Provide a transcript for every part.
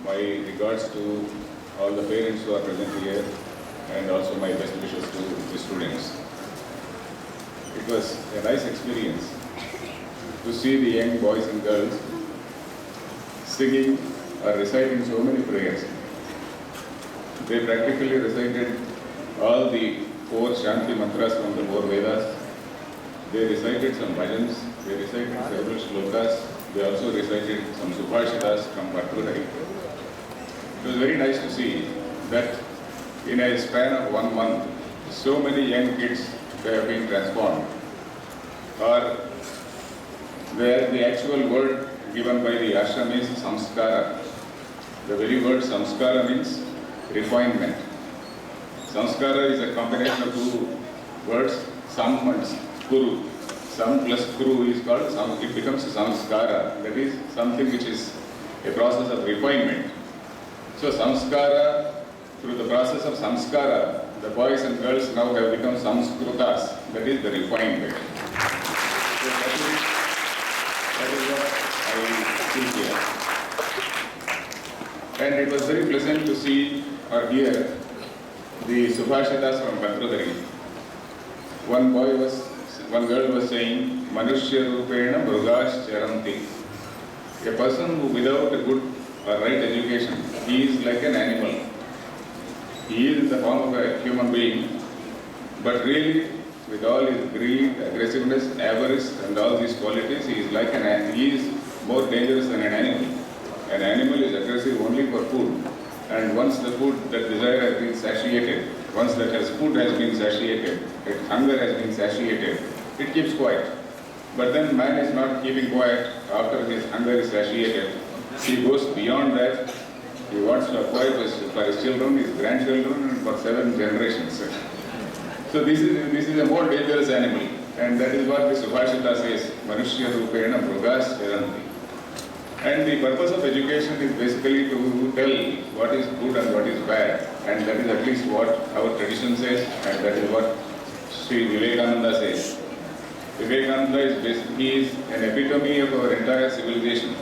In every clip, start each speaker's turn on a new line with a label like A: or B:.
A: my regards to all the parents who are present here and also my best wishes to the students. It was a nice experience to see the young boys and girls singing or reciting so many prayers. They practically recited all the 4 Shanti mantras from the 4 Vedas. They recited some bhajans, they recited several shlokas, they also recited some subhashitas from valedictory. It was very nice to see that in a span of 1 month, so many young kids have been transformed. Or where the actual word given by the ashram is samskara. The very word samskara means refinement. Samskara is a combination of 2 words, sam and kuru. Sam plus kuru is called sam, it becomes samskara. That is something which is a process of refinement. So samskara, through the process of samskara, the boys and girls now have become samskrutas. That is the refined way. So that is what I see here. And it was very pleasant to see or hear the subhashitas from valedictory. One girl was saying, Manushya Rupena Mrugash Charanti. A person who without a good or right education, he is like an animal. He is in the form of a human being, but really with all his greed, aggressiveness, avarice and all these qualities, he is more dangerous than an animal. An animal is aggressive only for food, and once the food, that desire has been satiated, once that food has been satiated, that hunger has been satiated, it keeps quiet. But then man is not keeping quiet after his hunger is satiated. He goes beyond that. He wants to acquire for his children, his grandchildren, and for 7 generations. So this is a more dangerous animal, and that is what the Subhashita says, Manushya Rupena Mrugas Charanti. And the purpose of education is basically to tell what is good and what is bad, and that is at least what our tradition says, and that is what Sri Vivekananda says. Vivekananda is an epitome of our entire civilization.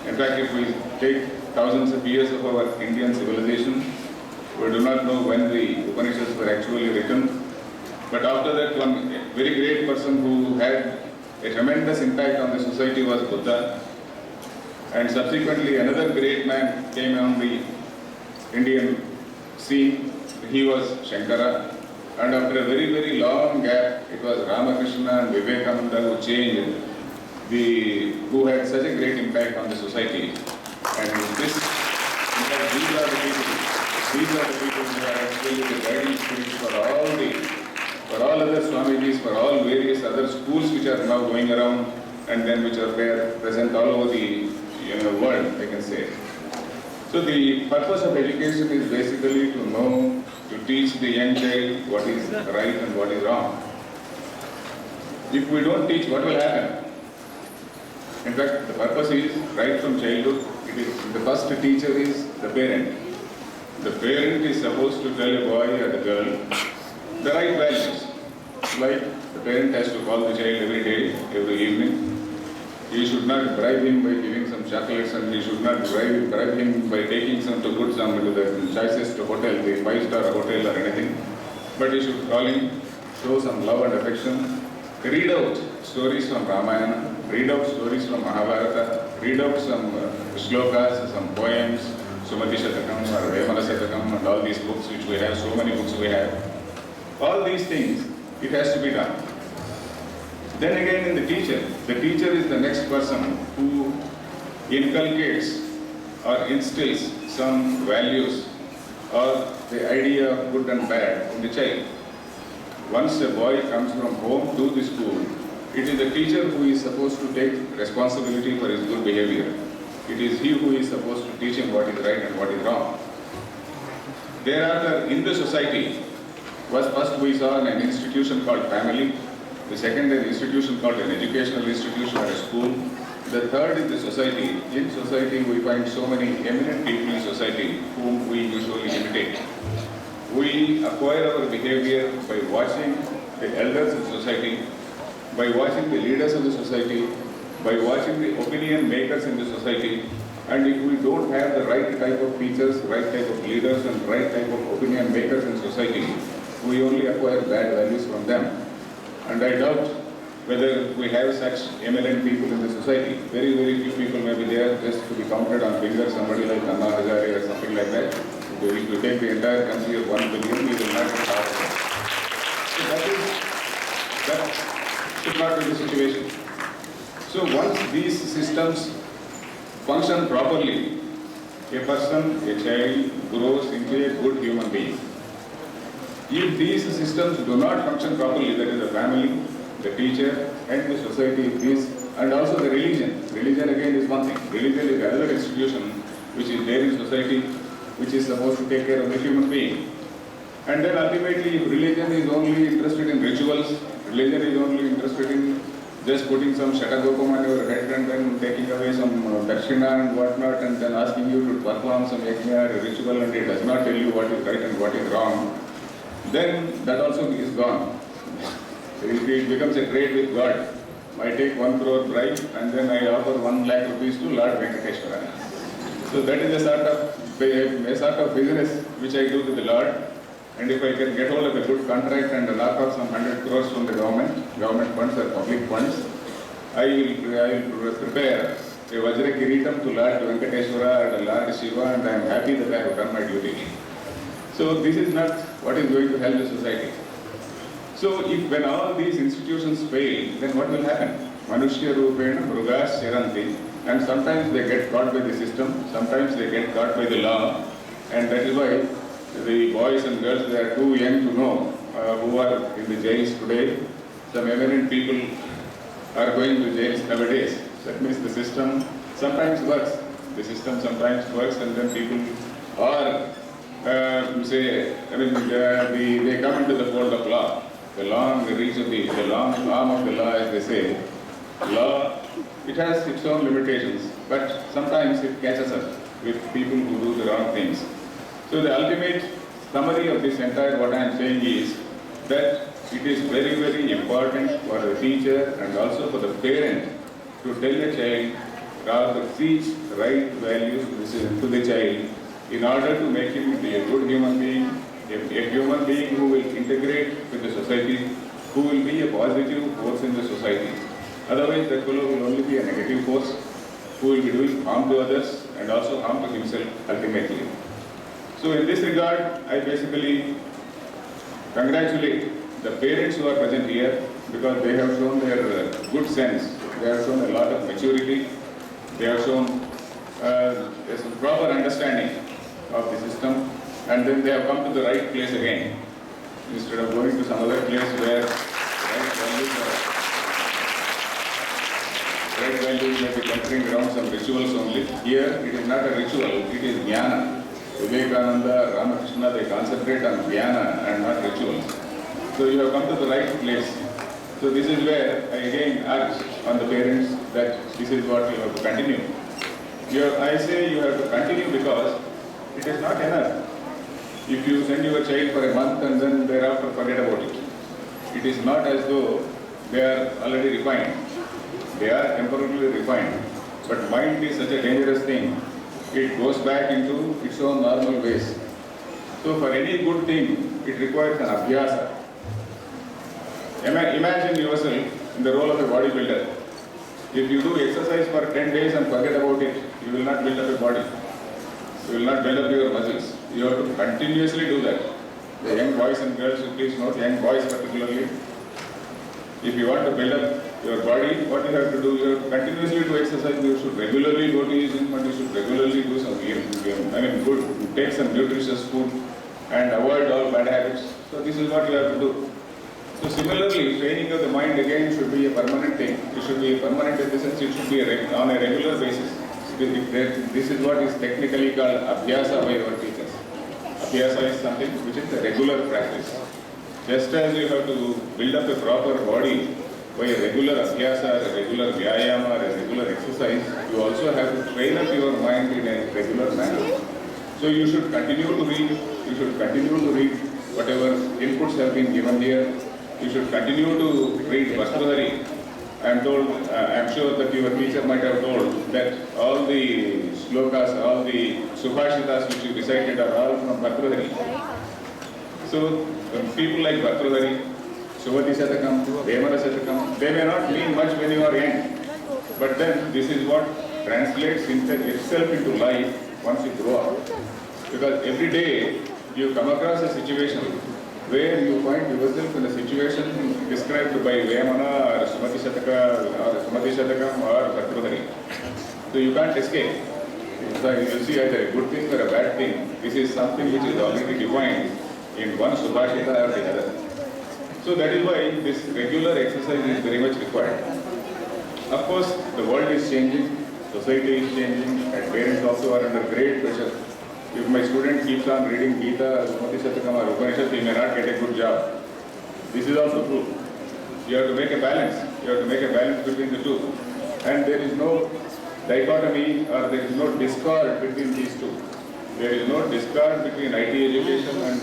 A: In fact, if we take thousands of years of our Indian civilization, we do not know when the Upanishads were actually written. But after that, one very great person who had a tremendous impact on the society was Buddha. And subsequently, another great man came on the Indian scene. He was Shankara. And after a very, very long gap, it was Ramakrishna and Vivekananda who had such a great impact on the society. And these are the people who are actually the guiding spirits for all other Swamijis, for all various other schools which are now going around and then which are present all over the world, I can say. So the purpose of education is basically to know, to teach the young child what is right and what is wrong. If we don't teach, what will happen? In fact, the purpose is right from childhood. The first teacher is the parent. The parent is supposed to tell a boy or a girl the right values. Like the parent has to call the child every day, every evening. He should not bribe him by giving some chocolates, and he should not bribe him by taking some to the choicest hotel, the 5-star hotel or anything. But he should call him, show some love and affection, read out stories from Ramayana, read out stories from Mahabharata, read out some shlokas, some poems, Sumati Shatakam or Vemala Shatakam and all these books which we have, so many books we have. All these things, it has to be done. Then again in the teacher is the next person who inculcates or instills some values or the idea of good and bad in the child. Once a boy comes from home to the school, it is the teacher who is supposed to take responsibility for his good behavior. It is he who is supposed to teach him what is right and what is wrong. Thereafter, in the society, first we saw an institution called family. The second, an institution called an educational institution or a school. The third is the society. In society, we find so many eminent people in society whom we usually imitate. We acquire our behavior by watching the elders in society, by watching the leaders of the society, by watching the opinion makers in the society, And if we don't have the right type of teachers, right type of leaders, and right type of opinion makers in society, we only acquire bad values from them. And I doubt whether we have such eminent people in the society. Very, very few people may be there, just to be counted on fingers, somebody like Anna Hazare or something like that. If we take the entire country of 1 billion, we will not get half of it. So that should not be the situation. So once these systems function properly, a person, a child grows into a good human being. If these systems do not function properly, that is the family, the teacher, and the society, and also the religion. Religion again is one thing. Religion is another institution which is there in society, which is supposed to take care of the human being. And then ultimately, if religion is only interested in rituals, religion is only interested in just putting some shatagopam on your head and then taking away some dakshina and whatnot, and then asking you to perform some yajna or ritual, and it does not tell you what is right and what is wrong, then that also is gone. It becomes a trade with God. I take 1 crore bribe and then I offer 1 lakh rupees to Lord Venkateshwara. So that is a sort of business which I do to the Lord. And if I can get hold of a good contract and knock off some 100 crores from the government funds or public funds, I will prepare a Vajra Kiritam to Lord Venkateshwara and Lord Shiva, and I am happy that I have done my duty. So this is not what is going to help the society. So when all these institutions fail, then what will happen? Manushya Rupena Mrugas Sharanti, and sometimes they get caught by the system, sometimes they get caught by the law, and that is why the boys and girls, they are too young to know who are in the jails today. Some eminent people are going to jails nowadays. That means the system sometimes works. The system sometimes works, and then people are, they come into the fold of law. The long reach of the long arm of the law, as they say. Law, it has its own limitations, but sometimes it catches up with people who do the wrong things. So the ultimate summary of this entire what I am saying is that it is very, very important for the teacher and also for the parent to tell a child or to teach right values to the child in order to make him into a good human being, a human being who will integrate with the society, who will be a positive force in the society. Otherwise, that fellow will only be a negative force who will be doing harm to others and also harm to himself ultimately. So in this regard, I basically congratulate the parents who are present here because they have shown their good sense, they have shown a lot of maturity, they have shown some proper understanding of the system, and then they have come to the right place again instead of going to some other place where right values may be centering around some rituals only. Here it is not a ritual, it is jnana. Vivekananda, Ramakrishna, they concentrate on jnana and not rituals. So you have come to the right place. So this is where I again urge on the parents that this is what you have to continue. I say you have to continue because it is not enough if you send your child for a month and then thereafter forget about it. It is not as though they are already refined. They are temporarily refined. But mind is such a dangerous thing. It goes back into its own normal ways. So for any good thing, it requires an abhyasa. Imagine yourself in the role of a bodybuilder. If you do exercise for 10 days and forget about it, you will not build up a body. You will not build up your muscles. You have to continuously do that. The young boys and girls, please note, young boys particularly, if you want to build up your body, what you have to do, you have to continuously do exercise. You should regularly go to gym and you should regularly do some good, take some nutritious food and avoid all bad habits. So this is what you have to do. So similarly, training of the mind again should be a permanent thing. It should be a permanent in the sense it should be on a regular basis. This is what is technically called abhyasa by our teachers. Abhyasa is something which is a regular practice. Just as you have to build up a proper body by a regular abhyasa, a regular vyayama, or a regular exercise, you also have to train up your mind in a regular manner. So you should continue to read, whatever inputs have been given here. You should continue to read Vastuhari. I am sure that your teacher might have told that all the shlokas, all the subhashitas which you recited are all from Bhartrihari. So people like Bhartrihari, Suvati Shatakam, Vemana Shatakam, they may not mean much when you are young. But then this is what translates itself into life once you grow up. Because every day you come across a situation where you find yourself in a situation described by Vemana or Sumati Shatakam or Bhartrihari. So you can't escape. So you will see either a good thing or a bad thing. This is something which is already defined in one Subhashita or the other. So that is why this regular exercise is very much required. Of course, the world is changing, society is changing, and parents also are under great pressure. If my student keeps on reading Gita, Sumati Shatakam or Upanishad, he may not get a good job. This is also true. You have to make a balance. You have to make a balance between the two. And there is no dichotomy or there is no discord between these two. There is no discord between IT education and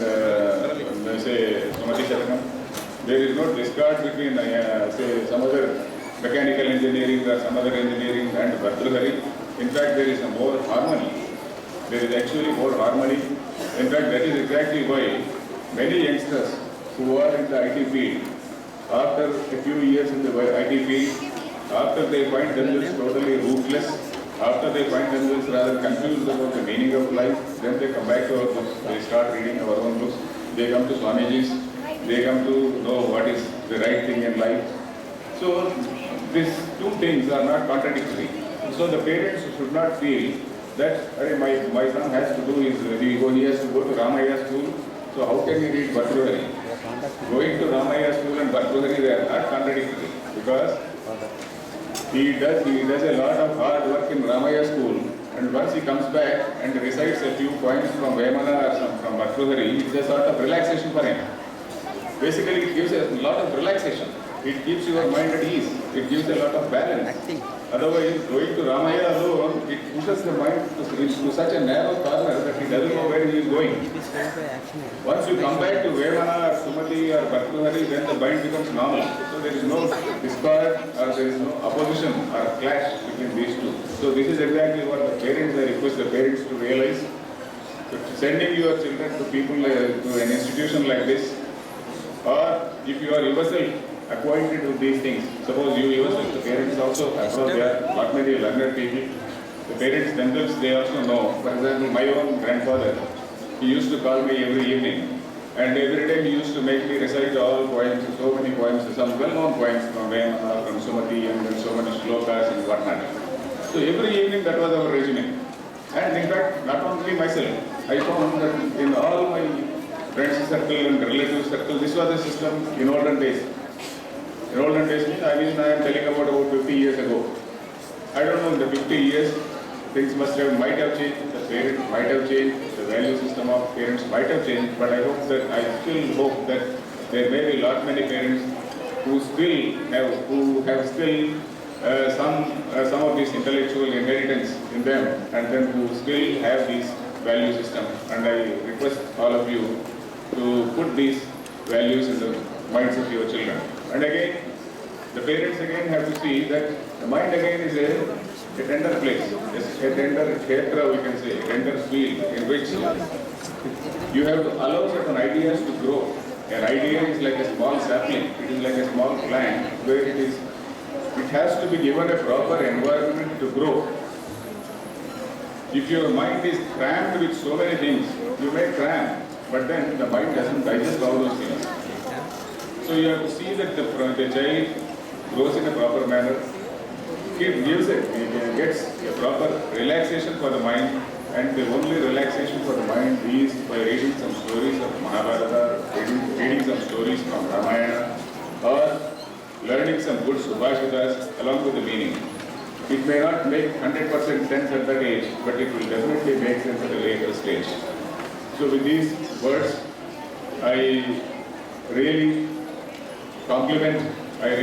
A: say Sumati Shatakam. There is no discord between say some other mechanical engineering or some other engineering and Bhartrihari. In fact, there is a more harmony. There is actually more harmony. In fact, that is exactly why many youngsters who are in the IT field, after a few years in the IT field, after they find themselves totally rootless, after they find themselves rather confused about the meaning of life, then they come back to our books, they start reading our own books, they come to Swamiji's, they come to know what is the right thing in life. So, these two things are not contradictory. So, the parents should not feel that my son has to do he has to go to Ramaya school, so how can he read Bhartrihari? Going to Ramaya school and Bhartrihari, they are not contradictory because he does a lot of hard work in Ramaya school, and once he comes back and recites a few points from Vemana or from Bhartrihari, it's a sort of relaxation for him. Basically, it gives a lot of relaxation. It keeps your mind at ease. It gives a lot of balance. Otherwise, going to Ramaya alone, it pushes the mind to such a narrow corner that he doesn't know where he is going. Once you come back to Vemana or Sumati or Bhartrihari, then the mind becomes normal. So there is no discord or there is no opposition or clash between these two. So this is exactly what the parents, I request the parents to realize. So sending your children to people to an institution like this, or if you are yourself acquainted with these things, suppose you yourself, the parents also, there are not many learned people, the parents themselves, they also know. For example, my own grandfather, he used to call me every evening, and every day he used to make me recite all poems, so many poems, some well-known poems from Vemana, from Sumati, and then so many shlokas and whatnot. So every evening that was our regimen. And in fact, not only myself, I found that in all my friends circle and relative circle, this was the system in olden days. In olden days, I am telling about 50 years ago. I don't know, in the 50 years, things might have changed, the parents might have changed, the value system of parents might have changed, but I still hope that there may be many parents who have some of this intellectual inheritance in them, and then who still have this value system. And I request all of you to put these values in the minds of your children. And again, the parents again have to see that the mind again is a tender place, a tender kshetra, we can say, a tender field in which you have to allow certain ideas to grow. An idea is like a small sapling, it is like a small plant where it has to be given a proper environment to grow. If your mind is crammed with so many things, you may cram, but then the mind doesn't digest all those things. So you have to see that the child grows in a proper manner. It gets a proper relaxation for the mind, and the only relaxation for the mind is by reading some stories of Mahabharata, reading some stories from Ramayana, or learning some good subhashitas along with the meaning. It may not make 100% sense at that age, but it will definitely make sense at a later stage. So with these words, I really compliment, as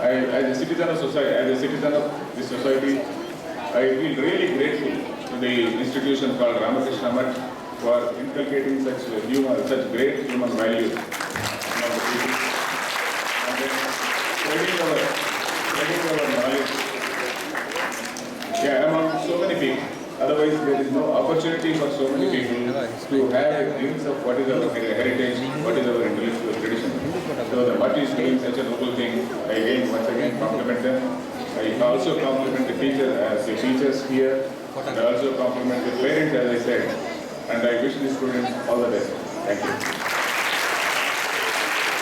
A: a citizen of society, as a citizen of this society, I feel really grateful to the institution called Ramakrishna Math for inculcating such great human values among the people, and then spreading our knowledge among so many people. Otherwise, there is no opportunity for so many people to have a glimpse of what is our heritage, what is our intellectual tradition. So the Math is doing such a noble thing. I again, once again, compliment them. I also compliment the teachers here. And I also compliment the parents, as I said. And I wish the students all the best. Thank you.